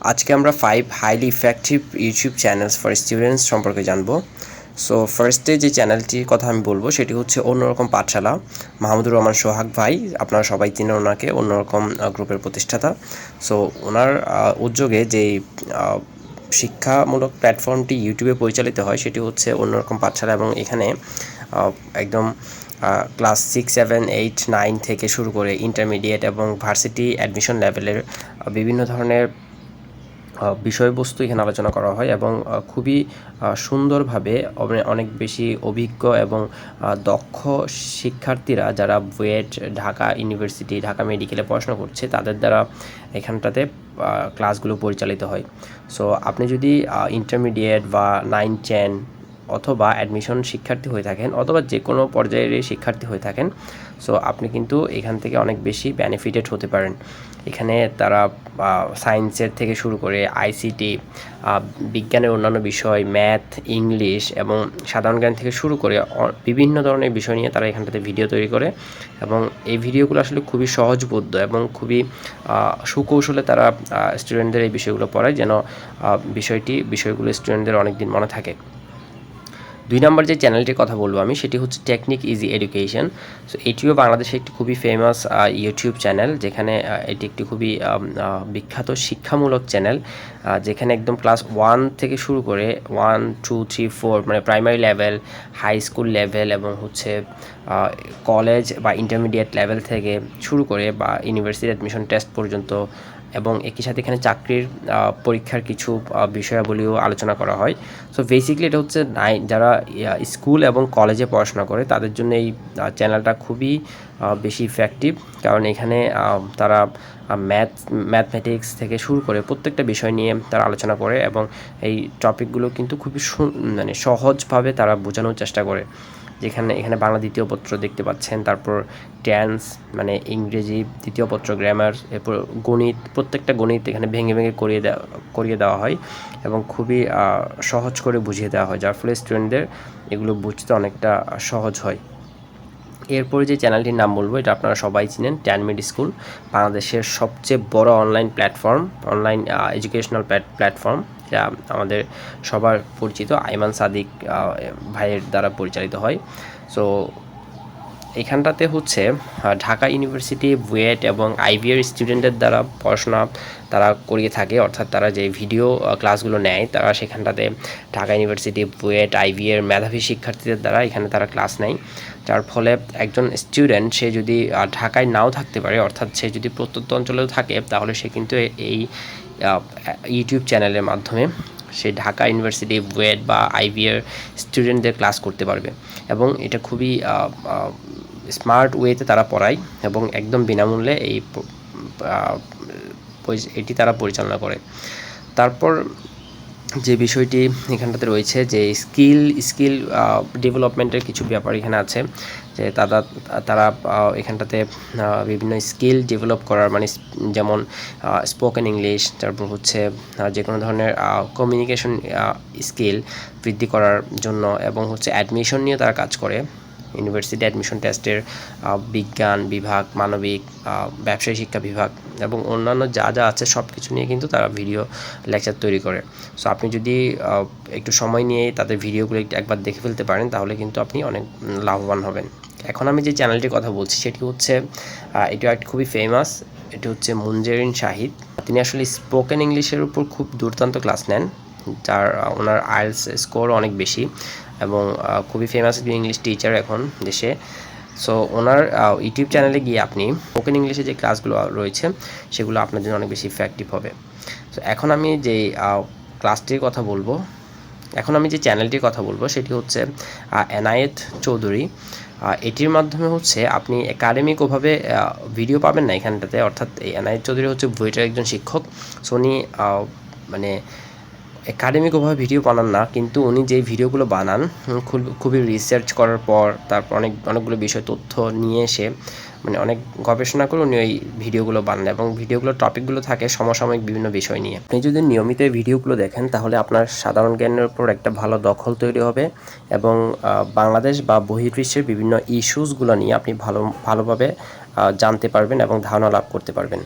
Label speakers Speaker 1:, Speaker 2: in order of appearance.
Speaker 1: আজকে আমরা 5 highly effective YouTube channels for students সম্পর্কে জানবো। সো ফার্স্টে যে চ্যানেলটির কথা আমি বলবো সেটি হচ্ছে অন্যরকম পাঠশালা। মাহমুদুর রহমান সোহাগ ভাই, আপনারা সবাই চিনেন ওনাকে, অন্যরকম গ্রুপের প্রতিষ্ঠাতা। সো ওনার উদ্যোগে যেই শিক্ষামূলক প্ল্যাটফর্মটি ইউটিউবে পরিচালিত হয় সেটি হচ্ছে অন্যরকম পাঠশালা, এবং এখানে একদম ক্লাস 6, 7, 8, 9 থেকে শুরু করে ইন্টারমিডিয়েট এবং ভার্সিটি অ্যাডমিশন লেভেলের বিভিন্ন ধরনের বিষয়বস্তু এখানে আলোচনা করা হয়, এবং খুবই সুন্দরভাবে অনেক বেশি অভিজ্ঞ এবং দক্ষ শিক্ষার্থীরা যারা বুয়েট, ঢাকা ইউনিভার্সিটি, ঢাকা মেডিকেলে পড়াশোনা করছে তাদের দ্বারা এখানটাতে ক্লাসগুলো পরিচালিত হয়। সো আপনি যদি ইন্টারমিডিয়েট বা 9, 10 অথবা অ্যাডমিশন শিক্ষার্থী হয়ে থাকেন, অথবা যে কোনো পর্যায়ের শিক্ষার্থী হয়ে থাকেন, সো আপনি কিন্তু এখান থেকে অনেক বেশি বেনিফিটেড হতে পারেন। এখানে তারা সায়েন্সের থেকে শুরু করে আইসিটি, বিজ্ঞানের অন্যান্য বিষয়, ম্যাথ, ইংলিশ এবং সাধারণ জ্ঞান থেকে শুরু করে বিভিন্ন ধরনের বিষয় নিয়ে তারা এখানটাতে ভিডিও তৈরি করে, এবং এই ভিডিওগুলো আসলে খুবই সহজবোধ্য এবং খুবই সুকৌশলে তারা স্টুডেন্টদের এই বিষয়গুলো পড়ায়, যেন বিষয়গুলো স্টুডেন্টদের অনেক দিন মনে থাকে। 2 নম্বর যে চ্যানেলটির কথা বলবো আমি, সেটি হচ্ছে টেকনিক ইজি এডুকেশন। সো এটিও বাংলাদেশে একটি খুবই ফেমাস ইউটিউব চ্যানেল, যেখানে এটি একটি খুবই বিখ্যাত শিক্ষামূলক চ্যানেল, যেখানে একদম ক্লাস 1 থেকে শুরু করে 1, 2, 3, 4 মানে primary level, high school level এবং হচ্ছে কলেজ বা ইন্টারমিডিয়েট লেভেল থেকে শুরু করে বা ইউনিভার্সিটি অ্যাডমিশন টেস্ট পর্যন্ত, এবং একই সাথে এখানে চাকরির পরীক্ষার কিছু বিষয়াবলীও আলোচনা করা হয়। সো বেসিক্যালি এটা হচ্ছে যারা স্কুল এবং কলেজে পড়াশোনা করে তাদের জন্য এই চ্যানেলটা খুবই বেশি ইফেক্টিভ, কারণ এখানে তারা ম্যাথমেটিক্স থেকে শুরু করে প্রত্যেকটা বিষয় নিয়ে তারা আলোচনা করে, এবং এই টপিকগুলো কিন্তু খুবই মানে সহজভাবে তারা বোঝানোর চেষ্টা করে। এখানে বাংলা দ্বিতীয় পত্র দেখতে পাচ্ছেন, তারপর টেন্স মানে ইংরেজি দ্বিতীয় পত্র, গ্রামার, এরপর গণিত, প্রত্যেকটা গণিত এখানে ভেঙে ভেঙে করিয়ে দেওয়া হয় এবং খুবই সহজ করে বুঝিয়ে দেওয়া হয়, যার ফলে স্টুডেন্টদের এগুলো বুঝতে অনেকটা সহজ হয়। এরপরে যে চ্যানেলটির নাম বলবো, এটা আপনারা সবাই চিনেন, 10 মিনিট স্কুল, বাংলাদেশের সবচেয়ে বড় অনলাইন এডুকেশনাল প্ল্যাটফর্ম, যা আমাদের সবার পরিচিত আইমান সাদিক ভাইয়ের দ্বারা পরিচালিত হয়। সো এখানটাতে হচ্ছে ঢাকা ইউনিভার্সিটি, বুয়েট এবং আইভিএর স্টুডেন্টদের দ্বারা পড়াশোনা তারা করিয়ে থাকে, অর্থাৎ তারা যে ভিডিও ক্লাসগুলো নেয় তারা সেখানটাতে ঢাকা ইউনিভার্সিটি, বুয়েট, আইভিএর মেধাবী শিক্ষার্থীদের দ্বারা এখানে তারা ক্লাস নেয়, যার ফলে একজন স্টুডেন্ট সে যদি ঢাকায় নাও থাকতে পারে, অর্থাৎ সে যদি প্রত্যন্ত অঞ্চলেও থাকে, তাহলে সে কিন্তু এই ইউটিউব চ্যানেলের মাধ্যমে সে ঢাকা ইউনিভার্সিটি, বুয়েট বা আইভিএর স্টুডেন্টদের ক্লাস করতে পারবে, এবং এটা খুবই স্মার্ট ওয়েতে তারা পড়ায় এবং একদম বিনামূল্যে এটি তারা পরিচালনা করে। তারপর যে বিষয়টি এখানটাতে রয়েছে, যে স্কিল ডেভেলপমেন্টের কিছু ব্যাপার এখানে আছে, যে তারা এখানটাতে বিভিন্ন স্কিল ডেভেলপ করার, মানে যেমন স্পোকেন ইংলিশ, তারপর হচ্ছে যে কোনো ধরনের কমিউনিকেশন স্কিল বৃদ্ধি করার জন্য, এবং হচ্ছে অ্যাডমিশন নিয়ে তারা কাজ করে, ইউনিভার্সিটি অ্যাডমিশন টেস্টের বিজ্ঞান বিভাগ, মানবিক, ব্যবসায়ী শিক্ষা বিভাগ এবং অন্যান্য যা আছে সব কিছু নিয়ে কিন্তু তারা ভিডিও লেকচার তৈরি করে। সো আপনি যদি একটু সময় নিয়ে তাদের ভিডিওগুলো একবার দেখে ফেলতে পারেন, তাহলে কিন্তু আপনি অনেক লাভবান হবেন। এখন আমি যে চ্যানেলটির কথা বলছি সেটি হচ্ছে, এটা একটা খুবই ফেমাস, এটি হচ্ছে মুনজেরিন শাহিদ। তিনি আসলে স্পোকেন ইংলিশের উপর খুব দুর্দান্ত ক্লাস নেন, ওনার আইএলস স্কোর অনেক বেশি, এবং খুবই ফেমাস ইংলিশ টিচার এখন দেশে। সো ওনার ইউটিউব চ্যানেলে গিয়ে আপনি স্পোকেন ইংলিশে যে ক্লাসগুলো রয়েছে সেগুলো আপনার জন্য অনেক বেশি ইফেক্টিভ হবে। সো এখন আমি যে চ্যানেলটির কথা বলবো সেটি হচ্ছে এনায়েত চৌধুরী। এটির মাধ্যমে হচ্ছে আপনি একাডেমিকভাবে ভিডিও পাবেন না এখানটাতে, অর্থাৎ এই এনায়েত চৌধুরী হচ্ছে বুয়েটের একজন শিক্ষক। সো উনি মানে একাডেমিকভাবে ভিডিও বানান না, কিন্তু উনি যে ভিডিওগুলো বানান খুবই রিসার্চ করার পর, তারপর অনেকগুলো বিষয় তথ্য নিয়ে এসে, মানে অনেক গবেষণা করে উনি ওই ভিডিওগুলো বানান, এবং ভিডিওগুলোর টপিকগুলো থাকে সমসাময়িক বিভিন্ন বিষয় নিয়ে। আপনি যদি নিয়মিত এই ভিডিওগুলো দেখেন, তাহলে আপনার সাধারণ জ্ঞানের উপর একটা ভালো দখল তৈরি হবে, এবং বাংলাদেশ বা বহির্বিশ্বের বিভিন্ন ইস্যুসগুলো নিয়ে আপনি ভালোভাবে জানতে পারবেন এবং ধারণা লাভ করতে পারবেন।